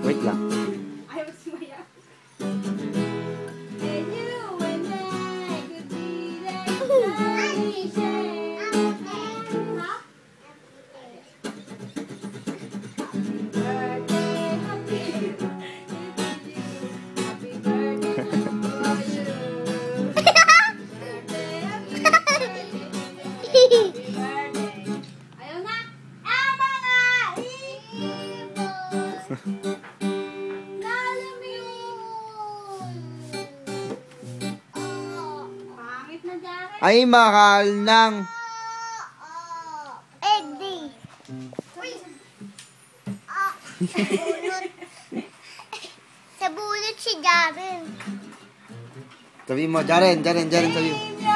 Wait lang. Ayaw sumaya. Ayaw na! Mga ibon! Lalim yun! Pangit na Jaren. Ay, mahal ng... Eddie. Sa bulot si Jaren. Sabi mo, Jaren, sabi mo.